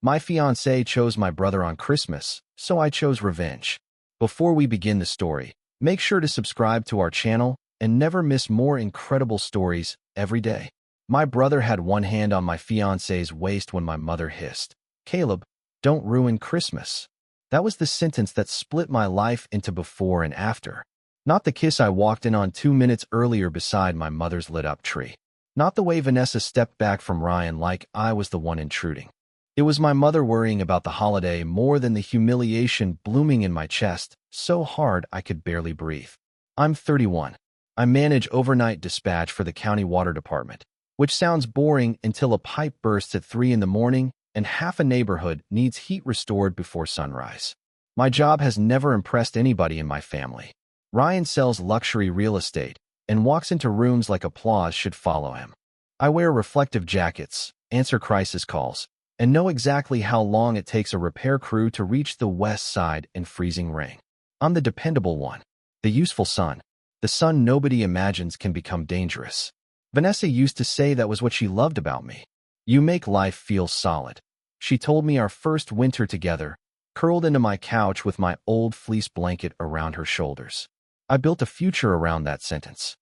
My fiancé chose my brother on Christmas, so I chose revenge. Before we begin the story, make sure to subscribe to our channel and never miss more incredible stories every day. My brother had one hand on my fiancé's waist when my mother hissed, "Caleb, don't ruin Christmas." That was the sentence that split my life into before and after. Not the kiss I walked in on 2 minutes earlier beside my mother's lit-up tree. Not the way Vanessa stepped back from Ryan like I was the one intruding. It was my mother worrying about the holiday more than the humiliation blooming in my chest, so hard I could barely breathe. I'm 31. I manage overnight dispatch for the county water department, which sounds boring until a pipe bursts at 3 in the morning and half a neighborhood needs heat restored before sunrise. My job has never impressed anybody in my family. Ryan sells luxury real estate and walks into rooms like applause should follow him. I wear reflective jackets, answer crisis calls, and know exactly how long it takes a repair crew to reach the west side in freezing rain. I'm the dependable one, the useful son, the son nobody imagines can become dangerous. Vanessa used to say that was what she loved about me. You make life feel solid. She told me our first winter together, curled into my couch with my old fleece blanket around her shoulders. I built a future around that sentence.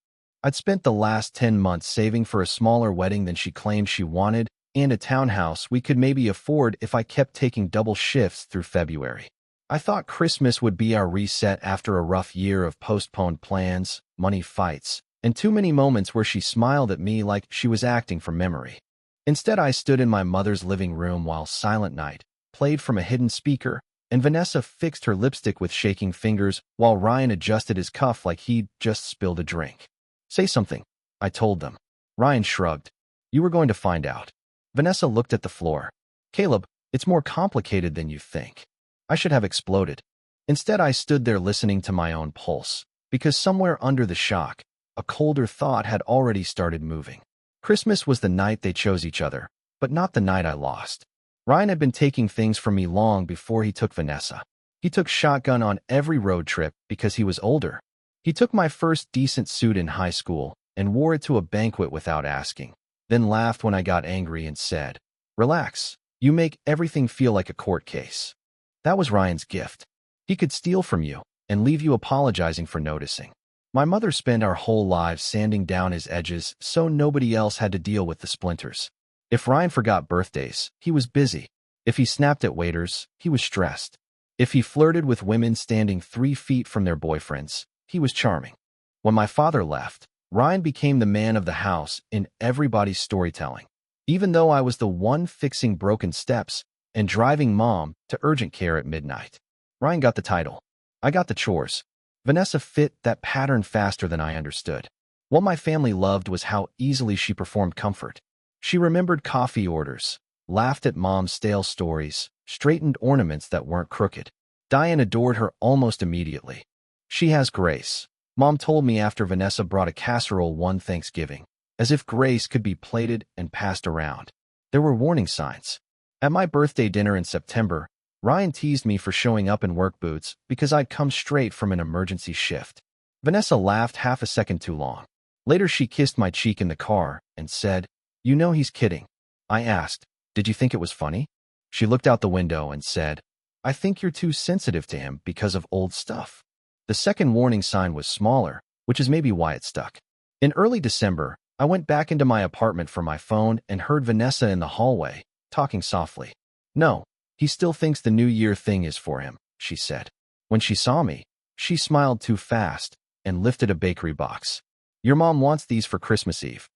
I'd spent the last 10 months saving for a smaller wedding than she claimed she wanted and a townhouse we could maybe afford if I kept taking double shifts through February. I thought Christmas would be our reset after a rough year of postponed plans, money fights, and too many moments where she smiled at me like she was acting from memory. Instead, I stood in my mother's living room while Silent Night played from a hidden speaker, and Vanessa fixed her lipstick with shaking fingers while Ryan adjusted his cuff like he'd just spilled a drink. "Say something," I told them. Ryan shrugged. "You were going to find out." Vanessa looked at the floor. "Caleb, it's more complicated than you think." I should have exploded. Instead, I stood there listening to my own pulse, because somewhere under the shock, a colder thought had already started moving. Christmas was the night they chose each other, but not the night I lost. Ryan had been taking things from me long before he took Vanessa. He took shotgun on every road trip because he was older. He took my first decent suit in high school and wore it to a banquet without asking, then laughed when I got angry and said, "Relax, you make everything feel like a court case." That was Ryan's gift. He could steal from you and leave you apologizing for noticing. My mother spent our whole lives sanding down his edges so nobody else had to deal with the splinters. If Ryan forgot birthdays, he was busy. If he snapped at waiters, he was stressed. If he flirted with women standing 3 feet from their boyfriends, he was charming. When my father left, Ryan became the man of the house in everybody's storytelling. Even though I was the one fixing broken steps and driving mom to urgent care at midnight. Ryan got the title. I got the chores. Vanessa fit that pattern faster than I understood. What my family loved was how easily she performed comfort. She remembered coffee orders, laughed at mom's stale stories, straightened ornaments that weren't crooked. Diane adored her almost immediately. "She has grace," Mom told me after Vanessa brought a casserole one Thanksgiving, as if grace could be plated and passed around. There were warning signs. At my birthday dinner in September, Ryan teased me for showing up in work boots because I'd come straight from an emergency shift. Vanessa laughed half a second too long. Later, she kissed my cheek in the car and said, "You know he's kidding." I asked, "Did you think it was funny?" She looked out the window and said, "I think you're too sensitive to him because of old stuff." The second warning sign was smaller, which is maybe why it stuck. In early December, I went back into my apartment for my phone and heard Vanessa in the hallway, talking softly. "No, he still thinks the New Year thing is for him," she said. When she saw me, she smiled too fast and lifted a bakery box. "Your mom wants these for Christmas Eve."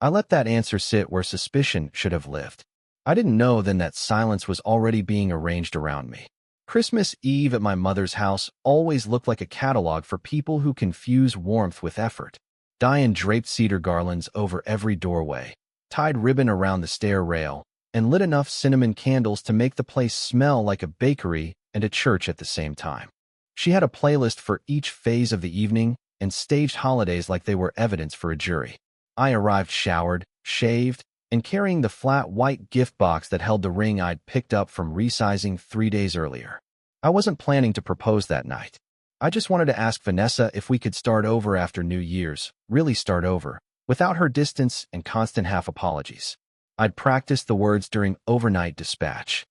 I let that answer sit where suspicion should have lived. I didn't know then that silence was already being arranged around me. Christmas Eve at my mother's house always looked like a catalog for people who confuse warmth with effort. Diane draped cedar garlands over every doorway, tied ribbon around the stair rail, and lit enough cinnamon candles to make the place smell like a bakery and a church at the same time. She had a playlist for each phase of the evening and staged holidays like they were evidence for a jury. I arrived showered, shaved, and carrying the flat white gift box that held the ring I'd picked up from resizing 3 days earlier. I wasn't planning to propose that night. I just wanted to ask Vanessa if we could start over after New Year's, really start over, without her distance and constant half apologies. I'd practiced the words during overnight dispatch.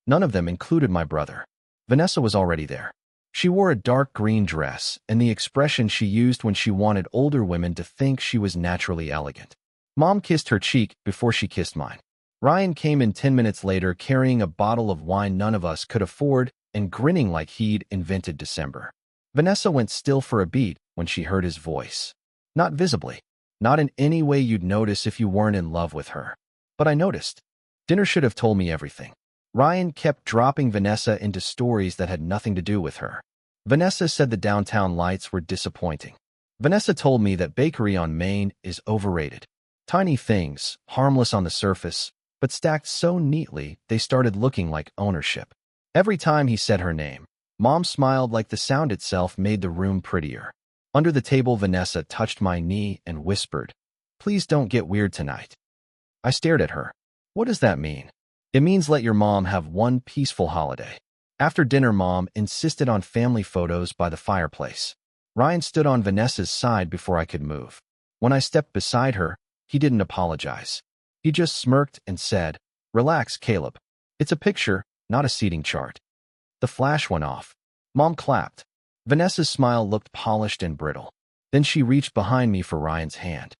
None of them included my brother. Vanessa was already there. She wore a dark green dress, and the expression she used when she wanted older women to think she was naturally elegant. Mom kissed her cheek before she kissed mine. Ryan came in 10 minutes later carrying a bottle of wine none of us could afford and grinning like he'd invented December. Vanessa went still for a beat when she heard his voice. Not visibly. Not in any way you'd notice if you weren't in love with her. But I noticed. Dinner should have told me everything. Ryan kept dropping Vanessa into stories that had nothing to do with her. Vanessa said the downtown lights were disappointing. Vanessa told me that bakery on Main is overrated. Tiny things, harmless on the surface, but stacked so neatly they started looking like ownership. Every time he said her name, Mom smiled like the sound itself made the room prettier. Under the table, Vanessa touched my knee and whispered, "Please don't get weird tonight." I stared at her. What does that mean? It means let your mom have one peaceful holiday. After dinner, Mom insisted on family photos by the fireplace. Ryan stood on Vanessa's side before I could move. When I stepped beside her, he didn't apologize. He just smirked and said, "Relax, Caleb. It's a picture, not a seating chart." The flash went off. Mom clapped. Vanessa's smile looked polished and brittle. Then she reached behind me for Ryan's hand.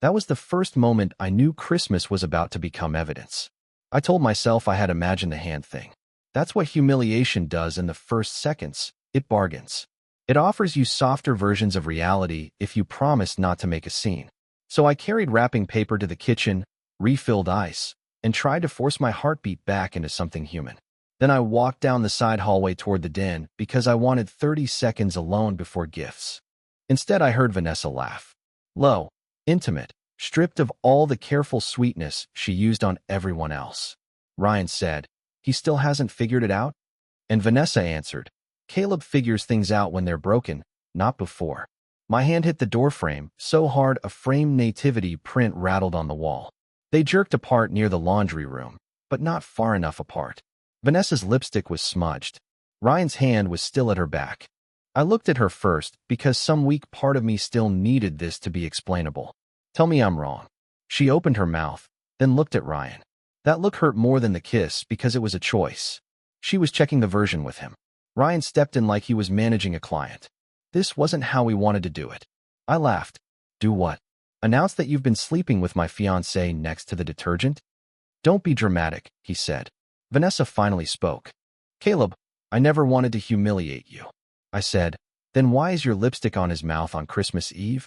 That was the first moment I knew Christmas was about to become evidence. I told myself I had imagined the hand thing. That's what humiliation does in the first seconds. It bargains. It offers you softer versions of reality if you promise not to make a scene. So I carried wrapping paper to the kitchen, refilled ice, and tried to force my heartbeat back into something human. Then I walked down the side hallway toward the den because I wanted 30 seconds alone before gifts. Instead, I heard Vanessa laugh. Low, intimate, stripped of all the careful sweetness she used on everyone else. Ryan said, "He still hasn't figured it out?" And Vanessa answered, "Caleb figures things out when they're broken, not before." My hand hit the doorframe so hard a framed nativity print rattled on the wall. They jerked apart near the laundry room, but not far enough apart. Vanessa's lipstick was smudged. Ryan's hand was still at her back. I looked at her first because some weak part of me still needed this to be explainable. "Tell me I'm wrong." She opened her mouth, then looked at Ryan. That look hurt more than the kiss because it was a choice. She was checking the version with him. Ryan stepped in like he was managing a client. This wasn't how we wanted to do it. I laughed. "Do what? Announce that you've been sleeping with my fiancé next to the detergent?" "Don't be dramatic," he said. Vanessa finally spoke. "Caleb, I never wanted to humiliate you." I said, "Then why is your lipstick on his mouth on Christmas Eve?"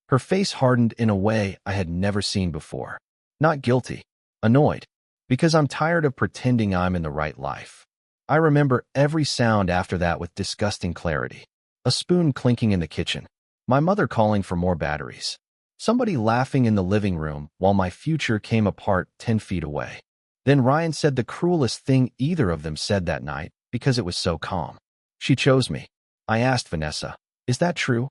Her face hardened in a way I had never seen before. Not guilty. Annoyed. Because I'm tired of pretending I'm in the right life. I remember every sound after that with disgusting clarity. A spoon clinking in the kitchen. My mother calling for more batteries. Somebody laughing in the living room while my future came apart 10 feet away. Then Ryan said the cruelest thing either of them said that night because it was so calm. "She chose me." I asked Vanessa, "Is that true?"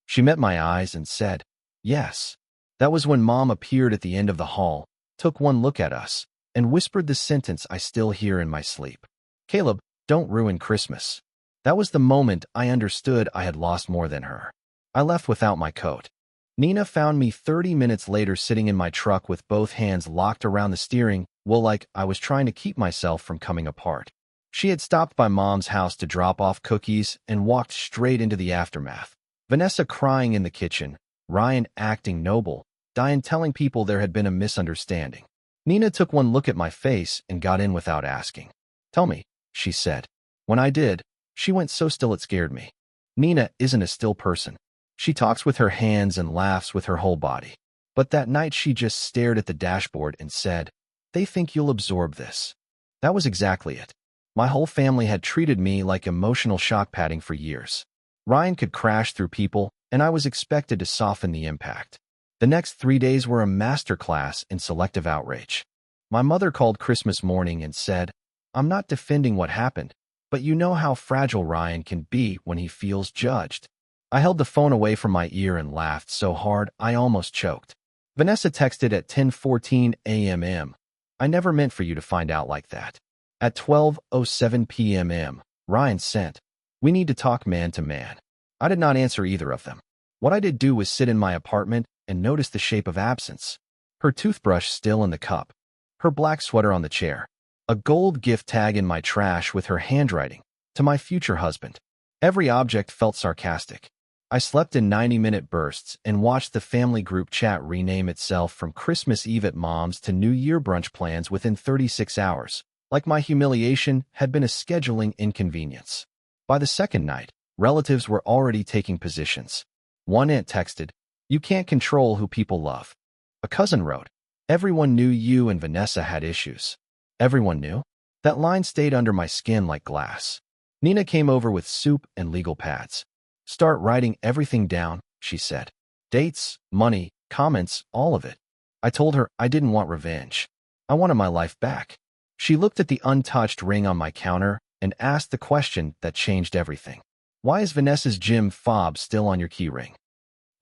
She met my eyes and said, "Yes." That was when Mom appeared at the end of the hall, took one look at us, and whispered the sentence I still hear in my sleep. "Caleb, don't ruin Christmas." That was the moment I understood I had lost more than her. I left without my coat. Nina found me 30 minutes later sitting in my truck with both hands locked around the steering wheel like I was trying to keep myself from coming apart. She had stopped by Mom's house to drop off cookies and walked straight into the aftermath. Vanessa crying in the kitchen, Ryan acting noble, Diane telling people there had been a misunderstanding. Nina took one look at my face and got in without asking. "Tell me," she said. When I did, she went so still it scared me. Nina isn't a still person. She talks with her hands and laughs with her whole body. But that night she just stared at the dashboard and said, "They think you'll absorb this." That was exactly it. My whole family had treated me like emotional shock padding for years. Ryan could crash through people, and I was expected to soften the impact. The next 3 days were a masterclass in selective outrage. My mother called Christmas morning and said, "I'm not defending what happened, but you know how fragile Ryan can be when he feels judged." I held the phone away from my ear and laughed so hard I almost choked. Vanessa texted at 10:14 a.m. "I never meant for you to find out like that." At 12:07 p.m. Ryan sent, "We need to talk man to man." I did not answer either of them. What I did do was sit in my apartment and notice the shape of absence. Her toothbrush still in the cup. Her black sweater on the chair. A gold gift tag in my trash with her handwriting, "To my future husband." Every object felt sarcastic. I slept in 90-minute bursts and watched the family group chat rename itself from Christmas Eve at Mom's to New Year brunch plans within 36 hours, like my humiliation had been a scheduling inconvenience. By the second night, relatives were already taking positions. One aunt texted, "You can't control who people love." A cousin wrote, "Everyone knew you and Vanessa had issues." Everyone knew? That line stayed under my skin like glass. Nina came over with soup and legal pads. "Start writing everything down," she said. Dates, money, comments, all of it. I told her I didn't want revenge. I wanted my life back. She looked at the untouched ring on my counter and asked the question that changed everything. "Why is Vanessa's gym fob still on your keyring?"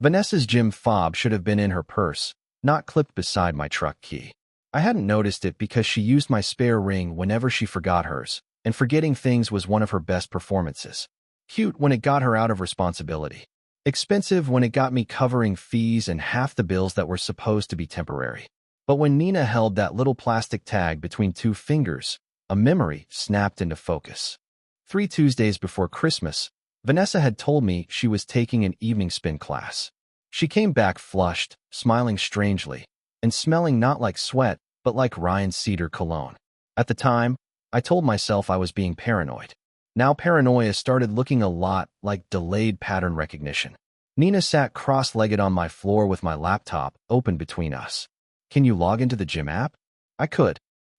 Vanessa's gym fob should have been in her purse, not clipped beside my truck key. I hadn't noticed it because she used my spare ring whenever she forgot hers, and forgetting things was one of her best performances. Cute when it got her out of responsibility. Expensive when it got me covering fees and half the bills that were supposed to be temporary. But when Nina held that little plastic tag between two fingers, a memory snapped into focus. 3 Tuesdays before Christmas, Vanessa had told me she was taking an evening spin class. She came back flushed, smiling strangely, and smelling not like sweat, but like Ryan Cedar cologne. At the time, I told myself I was being paranoid. Now paranoia started looking a lot like delayed pattern recognition. Nina sat cross-legged on my floor with my laptop open between us. "Can you log into the gym app?" I could.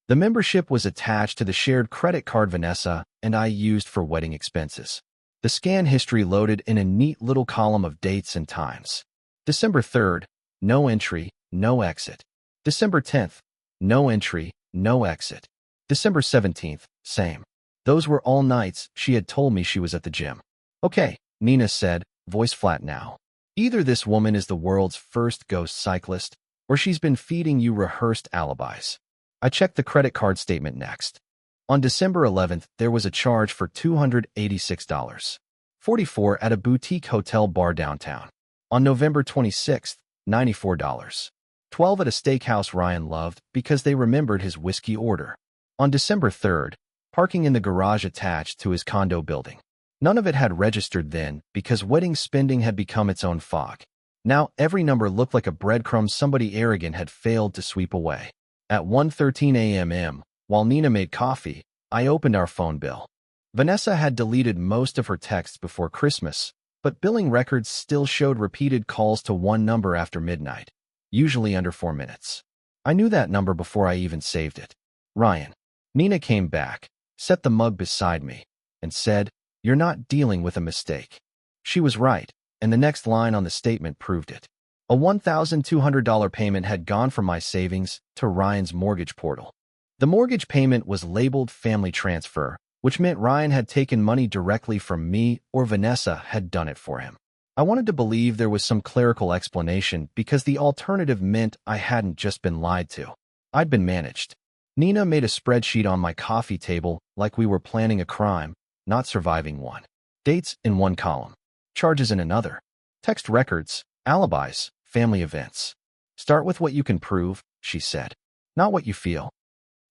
The membership was attached to the shared credit card Vanessa and I used for wedding expenses. The scan history loaded in a neat little column of dates and times. December 3rd, no entry, no exit. December 10th, no entry, no exit. December 17th, same. Those were all nights she had told me she was at the gym. "Okay," Nina said, voice flat now. "Either this woman is the world's first ghost cyclist, or she's been feeding you rehearsed alibis." I checked the credit card statement next. On December 11th, there was a charge for $286.44 at a boutique hotel bar downtown. On November 26th, $94.12 at a steakhouse Ryan loved because they remembered his whiskey order. On December 3rd, parking in the garage attached to his condo building. None of it had registered then because wedding spending had become its own fog. Now every number looked like a breadcrumb somebody arrogant had failed to sweep away. At 1:13 a.m., while Nina made coffee, I opened our phone bill. Vanessa had deleted most of her texts before Christmas, but billing records still showed repeated calls to one number after midnight, usually under 4 minutes. I knew that number before I even saved it. Ryan. Nina came back, set the mug beside me, and said, "You're not dealing with a mistake." She was right, and the next line on the statement proved it. A $1,200 payment had gone from my savings to Ryan's mortgage portal. The mortgage payment was labeled family transfer, which meant Ryan had taken money directly from me or Vanessa had done it for him. I wanted to believe there was some clerical explanation because the alternative meant I hadn't just been lied to. I'd been managed. Nina made a spreadsheet on my coffee table like we were planning a crime, not surviving one. Dates in one column, charges in another. Text records, alibis, family events. "Start with what you can prove," she said, "not what you feel."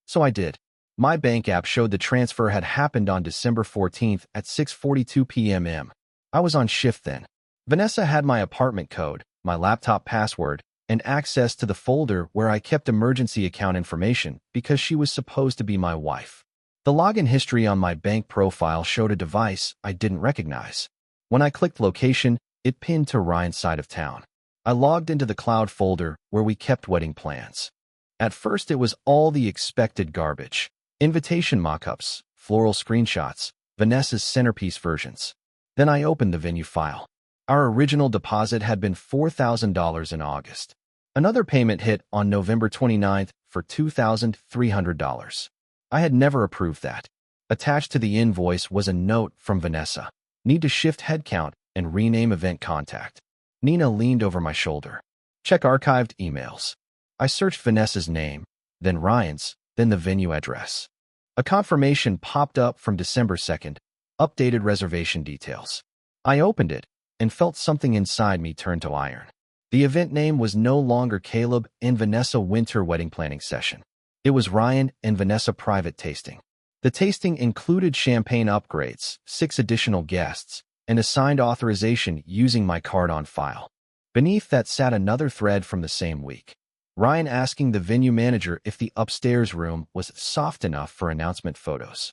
So I did. My bank app showed the transfer had happened on December 14th at 6:42 p.m. I was on shift then. Vanessa had my apartment code, my laptop password, and access to the folder where I kept emergency account information because she was supposed to be my wife. The login history on my bank profile showed a device I didn't recognize. When I clicked location, it pinned to Ryan's side of town. I logged into the cloud folder where we kept wedding plans. At first, it was all the expected garbage. Invitation mock-ups, floral screenshots, Vanessa's centerpiece versions. Then I opened the venue file. Our original deposit had been $4,000 in August. Another payment hit on November 29th for $2,300. I had never approved that. Attached to the invoice was a note from Vanessa. "Need to shift headcount and rename event contact." Nina leaned over my shoulder. "Check archived emails." I searched Vanessa's name, then Ryan's, then the venue address. A confirmation popped up from December 2nd, updated reservation details. I opened it and felt something inside me turn to iron. The event name was no longer Caleb and Vanessa Winter Wedding Planning Session. It was Ryan and Vanessa private tasting. The tasting included champagne upgrades, 6 additional guests, and assigned authorization using my card on file. Beneath that sat another thread from the same week. Ryan asking the venue manager if the upstairs room was soft enough for announcement photos.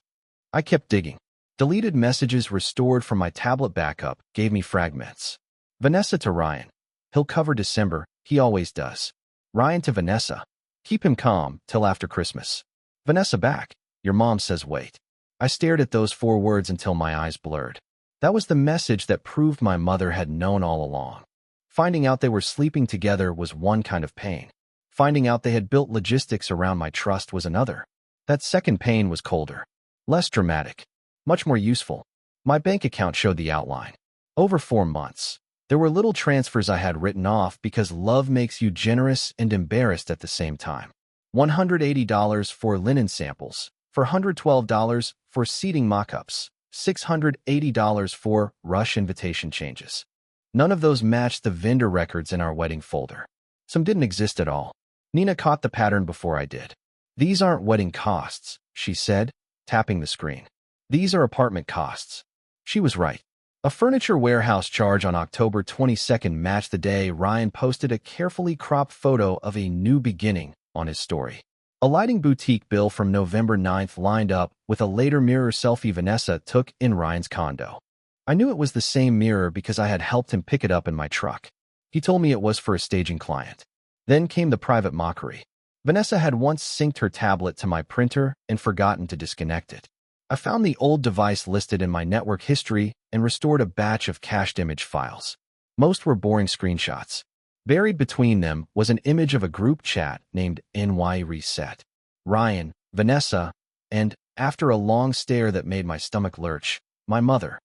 I kept digging. Deleted messages restored from my tablet backup gave me fragments. Vanessa to Ryan. He'll cover December, he always does. Ryan to Vanessa. Keep him calm till after Christmas. Vanessa back. Your mom says wait. I stared at those 4 words until my eyes blurred. That was the message that proved my mother had known all along. Finding out they were sleeping together was one kind of pain. Finding out they had built logistics around my trust was another. That second pain was colder. Less dramatic. Much more useful. My bank account showed the outline. Over 4 months. There were little transfers I had written off because love makes you generous and embarrassed at the same time. $180 for linen samples, $412 for seating mock-ups, $680 for rush invitation changes. None of those matched the vendor records in our wedding folder. Some didn't exist at all. Nina caught the pattern before I did. These aren't wedding costs, she said, tapping the screen. These are apartment costs. She was right. A furniture warehouse charge on October 22nd matched the day Ryan posted a carefully cropped photo of a new beginning on his story. A lighting boutique bill from November 9th lined up with a later mirror selfie Vanessa took in Ryan's condo. I knew it was the same mirror because I had helped him pick it up in my truck. He told me it was for a staging client. Then came the private mockery. Vanessa had once synced her tablet to my printer and forgotten to disconnect it. I found the old device listed in my network history and restored a batch of cached image files. Most were boring screenshots. Buried between them was an image of a group chat named NY Reset. Ryan, Vanessa, and, after a long stare that made my stomach lurch, my mother.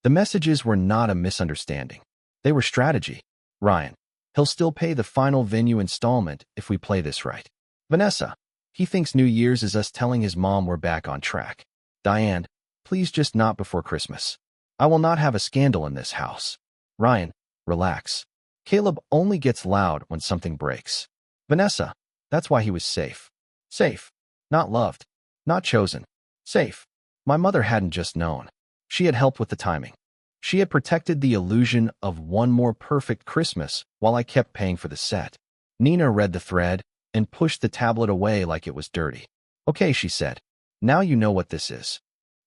The messages were not a misunderstanding. They were strategy. Ryan, he'll still pay the final venue installment if we play this right. Vanessa, he thinks New Year's is us telling his mom we're back on track. Diane, please just not before Christmas. I will not have a scandal in this house. Ryan, relax. Caleb only gets loud when something breaks. Vanessa, that's why he was safe. Safe. Not loved. Not chosen. Safe. My mother hadn't just known. She had helped with the timing. She had protected the illusion of one more perfect Christmas while I kept paying for the set. Nina read the thread and pushed the tablet away like it was dirty. Okay, she said. Now you know what this is.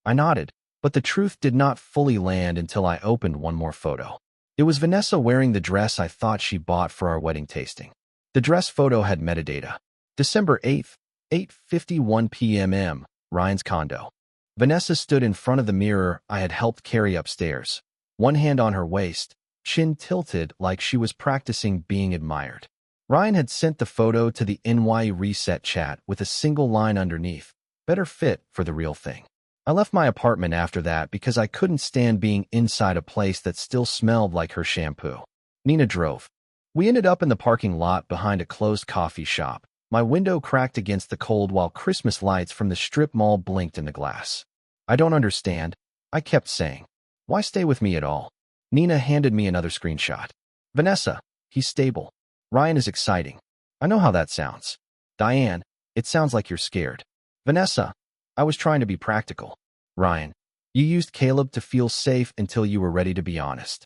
I nodded, but the truth did not fully land until I opened one more photo. It was Vanessa wearing the dress I thought she bought for our wedding tasting. The dress photo had metadata. December 8th, 8:51 p.m. Ryan's condo. Vanessa stood in front of the mirror I had helped carry upstairs, one hand on her waist, chin tilted like she was practicing being admired. Ryan had sent the photo to the NY Reset chat with a single line underneath. Better fit for the real thing. I left my apartment after that because I couldn't stand being inside a place that still smelled like her shampoo. Nina drove. We ended up in the parking lot behind a closed coffee shop. My window cracked against the cold while Christmas lights from the strip mall blinked in the glass. I don't understand, I kept saying. Why stay with me at all? Nina handed me another screenshot. Vanessa, he's stable. Ryan is exciting. I know how that sounds. Diane, it sounds like you're scared. Vanessa, I was trying to be practical. Ryan, you used Caleb to feel safe until you were ready to be honest.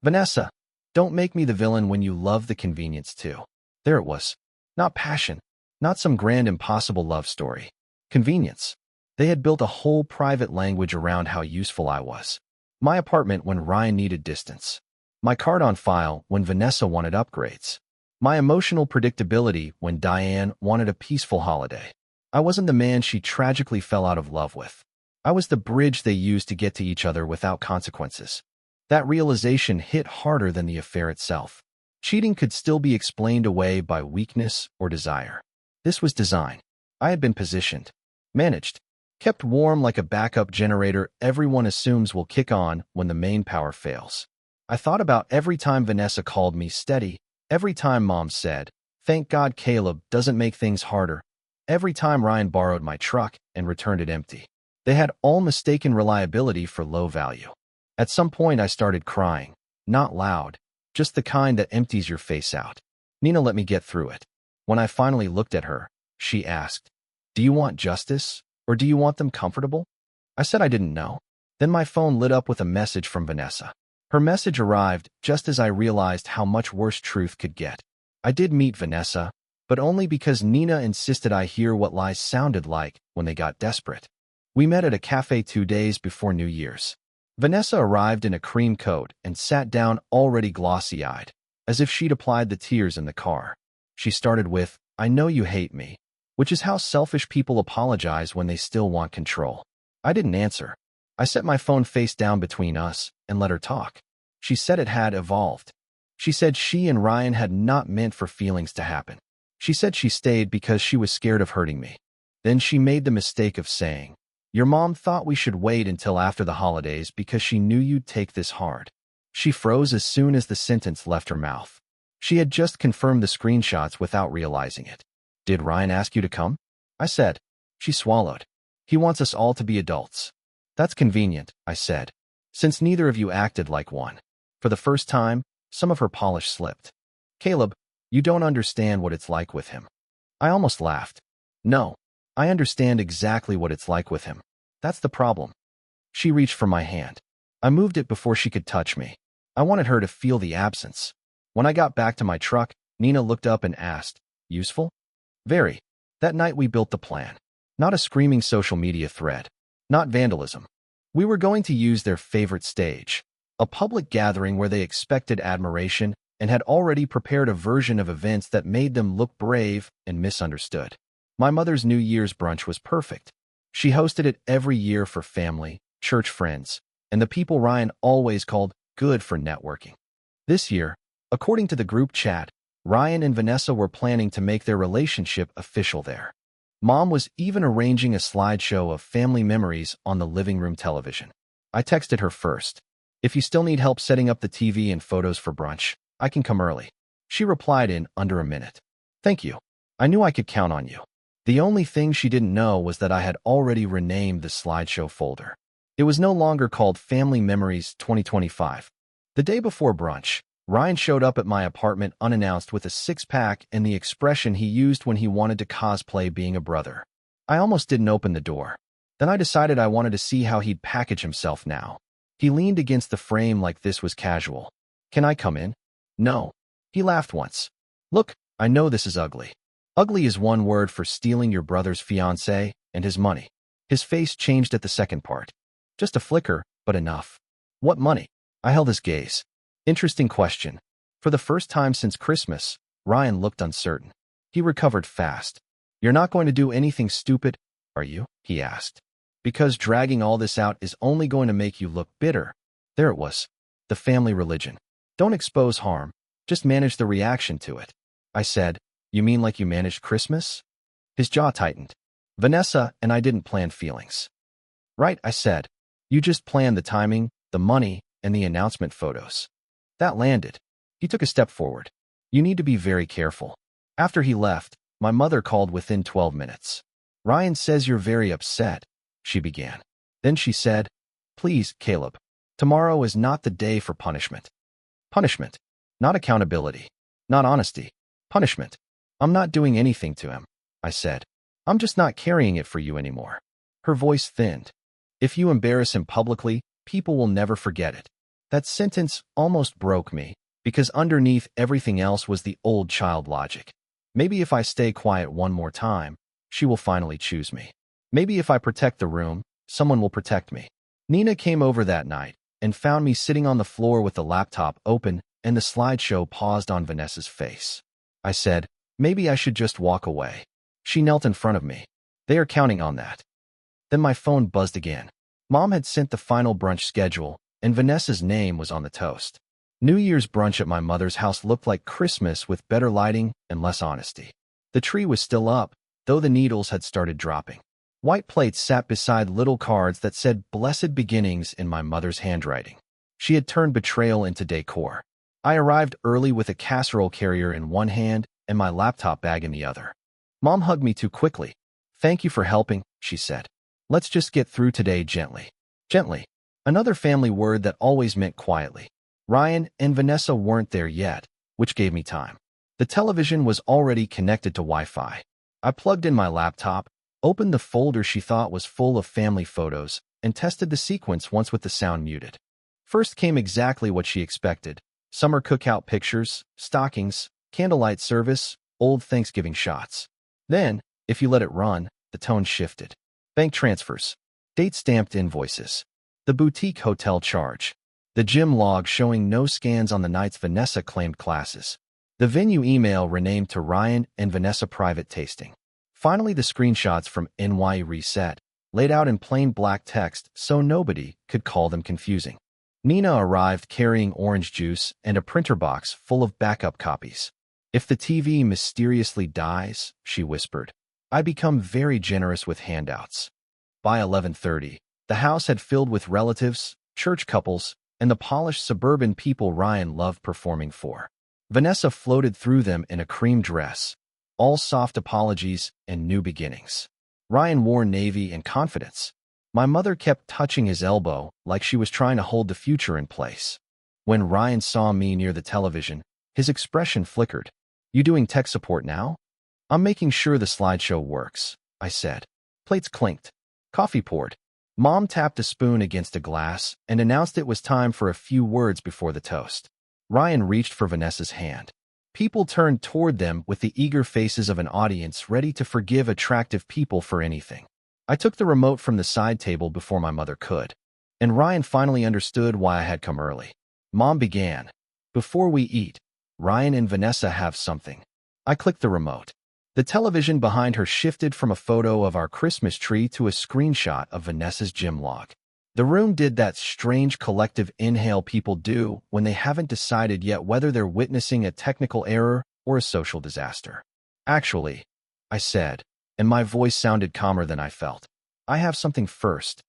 Vanessa, don't make me the villain when you love the convenience too. There it was. Not passion. Not some grand impossible love story. Convenience. They had built a whole private language around how useful I was. My apartment when Ryan needed distance. My card on file when Vanessa wanted upgrades. My emotional predictability when Diane wanted a peaceful holiday. I wasn't the man she tragically fell out of love with. I was the bridge they used to get to each other without consequences. That realization hit harder than the affair itself. Cheating could still be explained away by weakness or desire. This was design. I had been positioned, managed, kept warm like a backup generator everyone assumes will kick on when the main power fails. I thought about every time Vanessa called me steady, every time Mom said, "Thank God Caleb doesn't make things harder," every time Ryan borrowed my truck and returned it empty. They had all mistaken reliability for low value. At some point I started crying, not loud, just the kind that empties your face out. Nina let me get through it. When I finally looked at her, she asked, Do you want justice, or do you want them comfortable? I said I didn't know. Then my phone lit up with a message from Vanessa. Her message arrived just as I realized how much worse truth could get. I did meet Vanessa, but only because Nina insisted I hear what lies sounded like when they got desperate. We met at a cafe 2 days before New Year's. Vanessa arrived in a cream coat and sat down already glossy-eyed, as if she'd applied the tears in the car. She started with, "I know you hate me," which is how selfish people apologize when they still want control. I didn't answer. I set my phone face down between us and let her talk. She said it had evolved. She said she and Ryan had not meant for feelings to happen. She said she stayed because she was scared of hurting me. Then she made the mistake of saying, "Your mom thought we should wait until after the holidays because she knew you'd take this hard." She froze as soon as the sentence left her mouth. She had just confirmed the screenshots without realizing it. "Did Ryan ask you to come?" I said. She swallowed. "He wants us all to be adults." "That's convenient," I said, "since neither of you acted like one." For the first time, some of her polish slipped. "Caleb, you don't understand what it's like with him." I almost laughed. "No, I understand exactly what it's like with him. That's the problem." She reached for my hand. I moved it before she could touch me. I wanted her to feel the absence. When I got back to my truck, Nina looked up and asked, "Useful?" "Very." That night we built the plan. Not a screaming social media thread. Not vandalism. We were going to use their favorite stage. A public gathering where they expected admiration and had already prepared a version of events that made them look brave and misunderstood. My mother's New Year's brunch was perfect. She hosted it every year for family, church friends, and the people Ryan always called good for networking. This year, according to the group chat, Ryan and Vanessa were planning to make their relationship official there. Mom was even arranging a slideshow of family memories on the living room television. I texted her first. "If you still need help setting up the TV and photos for brunch, I can come early." She replied in under a minute. "Thank you. I knew I could count on you." The only thing she didn't know was that I had already renamed the slideshow folder. It was no longer called Family Memories 2025. The day before brunch, Ryan showed up at my apartment unannounced with a six-pack and the expression he used when he wanted to cosplay being a brother. I almost didn't open the door. Then I decided I wanted to see how he'd package himself now. He leaned against the frame like this was casual. "Can I come in?" "No." He laughed once. "Look, I know this is ugly. Ugly is one word for stealing your brother's fiancée and his money." His face changed at the second part. Just a flicker, but enough. "What money?" I held his gaze. Interesting question. For the first time since Christmas, Ryan looked uncertain. He recovered fast. "You're not going to do anything stupid, are you?" he asked. "Because dragging all this out is only going to make you look bitter." There it was. The family religion. Don't expose harm, just manage the reaction to it. I said, "You mean like you managed Christmas?" His jaw tightened. "Vanessa and I didn't plan feelings." "Right," I said. "You just planned the timing, the money, and the announcement photos." That landed. He took a step forward. "You need to be very careful." After he left, my mother called within 12 minutes. "Ryan says you're very upset," she began. Then she said, "Please, Caleb, tomorrow is not the day for punishment." Punishment. Not accountability. Not honesty. Punishment. "I'm not doing anything to him," I said. "I'm just not carrying it for you anymore." Her voice thinned. "If you embarrass him publicly, people will never forget it." That sentence almost broke me, because underneath everything else was the old child logic. Maybe if I stay quiet one more time, she will finally choose me. Maybe if I protect the room, someone will protect me. Nina came over that night and found me sitting on the floor with the laptop open and the slideshow paused on Vanessa's face. I said, "Maybe I should just walk away." She knelt in front of me. "They are counting on that." Then my phone buzzed again. Mom had sent the final brunch schedule, and Vanessa's name was on the toast. New Year's brunch at my mother's house looked like Christmas with better lighting and less honesty. The tree was still up, though the needles had started dropping. White plates sat beside little cards that said "Blessed Beginnings" in my mother's handwriting. She had turned betrayal into decor. I arrived early with a casserole carrier in one hand and my laptop bag in the other. Mom hugged me too quickly. "Thank you for helping," she said. "Let's just get through today gently." Gently. Another family word that always meant quietly. Ryan and Vanessa weren't there yet, which gave me time. The television was already connected to Wi-Fi. I plugged in my laptop, opened the folder she thought was full of family photos, and tested the sequence once with the sound muted. First came exactly what she expected: summer cookout pictures, stockings, candlelight service, old Thanksgiving shots. Then, if you let it run, the tone shifted. Bank transfers, date-stamped invoices, the boutique hotel charge, the gym log showing no scans on the nights Vanessa claimed classes, the venue email renamed to Ryan and Vanessa private tasting. Finally, the screenshots from NY Reset, laid out in plain black text so nobody could call them confusing. Nina arrived carrying orange juice and a printer box full of backup copies. "If the TV mysteriously dies," she whispered, "I become very generous with handouts." By 11:30, the house had filled with relatives, church couples, and the polished suburban people Ryan loved performing for. Vanessa floated through them in a cream dress, all soft apologies and new beginnings. Ryan wore navy and confidence. My mother kept touching his elbow like she was trying to hold the future in place. When Ryan saw me near the television, his expression flickered. "You doing tech support now?" "I'm making sure the slideshow works," I said. Plates clinked. Coffee poured. Mom tapped a spoon against a glass and announced it was time for a few words before the toast. Ryan reached for Vanessa's hand. People turned toward them with the eager faces of an audience ready to forgive attractive people for anything. I took the remote from the side table before my mother could, and Ryan finally understood why I had come early. Mom began. "Before we eat, Ryan and Vanessa have something." I clicked the remote. The television behind her shifted from a photo of our Christmas tree to a screenshot of Vanessa's gym log. The room did that strange collective inhale people do when they haven't decided yet whether they're witnessing a technical error or a social disaster. "Actually," I said, and my voice sounded calmer than I felt, "I have something first."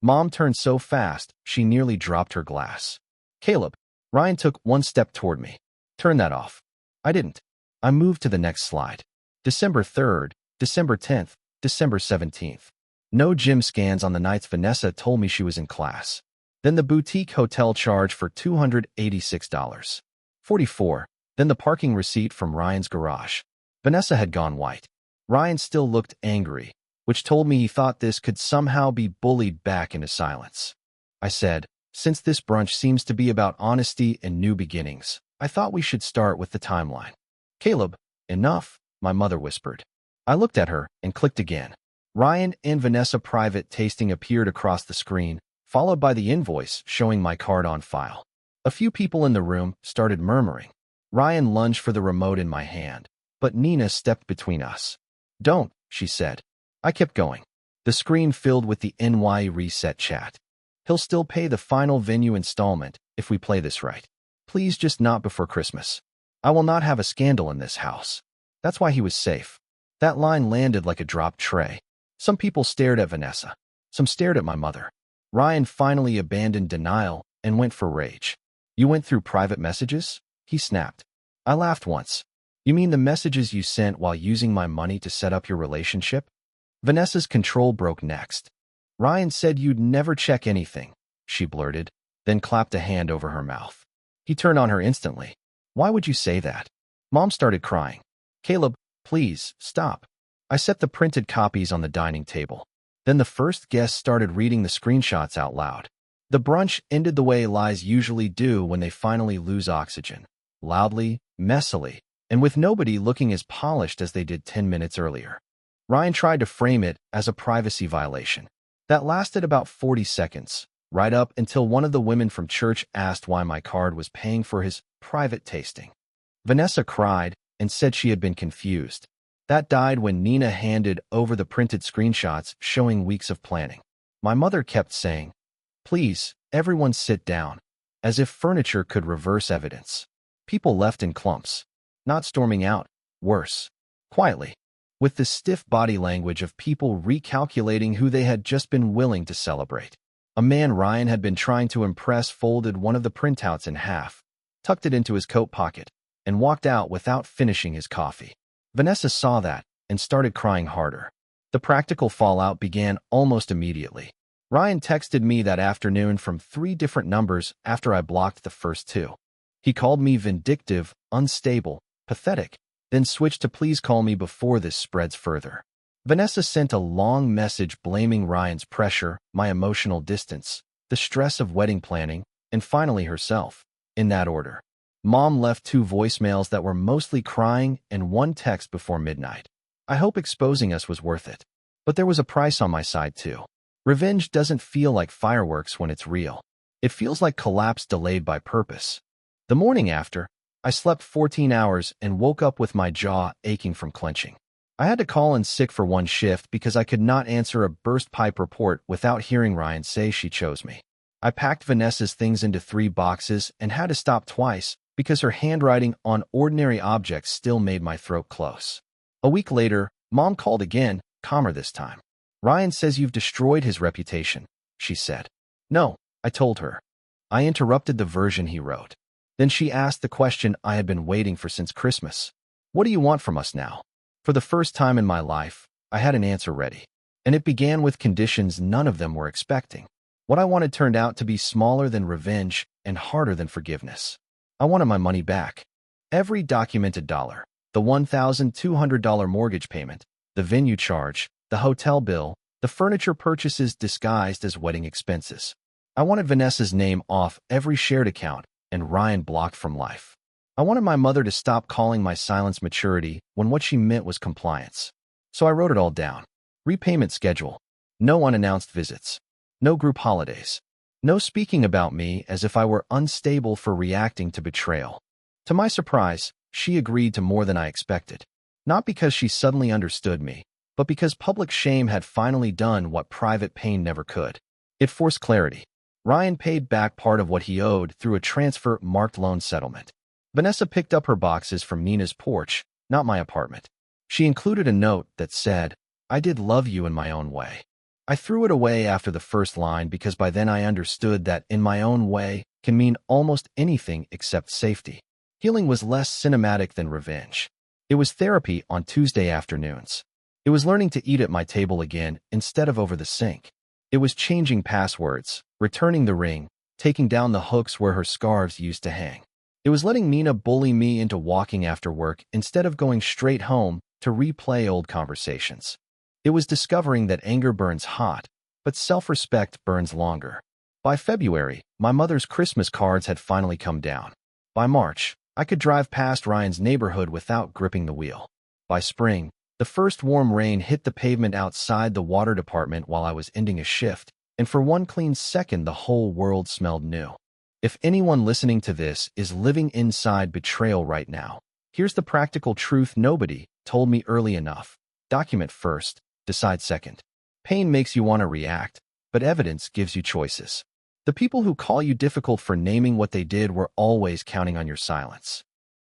Mom turned so fast, she nearly dropped her glass. "Caleb." Ryan took one step toward me. "Turn that off." I didn't. I moved to the next slide. December 3rd, December 10th, December 17th. No gym scans on the nights Vanessa told me she was in class. Then the boutique hotel charge for $286.44. Then the parking receipt from Ryan's garage. Vanessa had gone white. Ryan still looked angry, which told me he thought this could somehow be bullied back into silence. I said, "Since this brunch seems to be about honesty and new beginnings, I thought we should start with the timeline." "Caleb, enough," my mother whispered. I looked at her and clicked again. Ryan and Vanessa private tasting appeared across the screen, followed by the invoice showing my card on file. A few people in the room started murmuring. Ryan lunged for the remote in my hand, but Nina stepped between us. "Don't," she said. I kept going. The screen filled with the NY Reset chat. "He'll still pay the final venue installment if we play this right. Please just not before Christmas. I will not have a scandal in this house." That's why he was safe. That line landed like a dropped tray. Some people stared at Vanessa. Some stared at my mother. Ryan finally abandoned denial and went for rage. "You went through private messages?" he snapped. I laughed once. "You mean the messages you sent while using my money to set up your relationship?" Vanessa's control broke next. "Ryan said you'd never check anything," she blurted, then clapped a hand over her mouth. He turned on her instantly. "Why would you say that?" Mom started crying. "Caleb, please, stop." I set the printed copies on the dining table. Then the first guest started reading the screenshots out loud. The brunch ended the way lies usually do when they finally lose oxygen. Loudly, messily, and with nobody looking as polished as they did 10 minutes earlier. Ryan tried to frame it as a privacy violation. That lasted about 40 seconds, right up until one of the women from church asked why my card was paying for his private tasting. Vanessa cried and said she had been confused. That died when Nina handed over the printed screenshots showing weeks of planning. My mother kept saying, "Please, everyone sit down," as if furniture could reverse evidence. People left in clumps, not storming out, worse, quietly, with the stiff body language of people recalculating who they had just been willing to celebrate. A man Ryan had been trying to impress folded one of the printouts in half, tucked it into his coat pocket, and walked out without finishing his coffee. Vanessa saw that and started crying harder. The practical fallout began almost immediately. Ryan texted me that afternoon from 3 different numbers after I blocked the first 2. He called me vindictive, unstable, pathetic, then switched to "please call me before this spreads further." Vanessa sent a long message blaming Ryan's pressure, my emotional distance, the stress of wedding planning, and finally herself, in that order. Mom left 2 voicemails that were mostly crying and 1 text before midnight. I hope exposing us was worth it. But there was a price on my side too. Revenge doesn't feel like fireworks when it's real. It feels like collapse delayed by purpose. The morning after, I slept 14 hours and woke up with my jaw aching from clenching. I had to call in sick for 1 shift because I could not answer a burst pipe report without hearing Ryan say she chose me. I packed Vanessa's things into 3 boxes and had to stop twice because her handwriting on ordinary objects still made my throat close. A week later, Mom called again, calmer this time. Ryan says you've destroyed his reputation, she said. No, I told her. I interrupted the version he wrote. Then she asked the question I had been waiting for since Christmas. What do you want from us now? For the first time in my life, I had an answer ready. And it began with conditions none of them were expecting. What I wanted turned out to be smaller than revenge and harder than forgiveness. I wanted my money back. Every documented dollar, the $1,200 mortgage payment, the venue charge, the hotel bill, the furniture purchases disguised as wedding expenses. I wanted Vanessa's name off every shared account and Ryan blocked from life. I wanted my mother to stop calling my silence maturity when what she meant was compliance. So I wrote it all down. Repayment schedule. No unannounced visits. No group holidays. No speaking about me as if I were unstable for reacting to betrayal. To my surprise, she agreed to more than I expected. Not because she suddenly understood me, but because public shame had finally done what private pain never could. It forced clarity. Ryan paid back part of what he owed through a transfer-marked loan settlement. Vanessa picked up her boxes from Nina's porch, not my apartment. She included a note that said, I did love you in my own way. I threw it away after the first line because by then I understood that in my own way can mean almost anything except safety. Healing was less cinematic than revenge. It was therapy on Tuesday afternoons. It was learning to eat at my table again instead of over the sink. It was changing passwords, returning the ring, taking down the hooks where her scarves used to hang. It was letting Nina bully me into walking after work instead of going straight home to replay old conversations. It was discovering that anger burns hot, but self-respect burns longer. By February, my mother's Christmas cards had finally come down. By March, I could drive past Ryan's neighborhood without gripping the wheel. By spring, the first warm rain hit the pavement outside the water department while I was ending a shift, and for 1 clean second the whole world smelled new. If anyone listening to this is living inside betrayal right now, here's the practical truth nobody told me early enough. Document first, decide second. Pain makes you want to react, but evidence gives you choices. The people who call you difficult for naming what they did were always counting on your silence.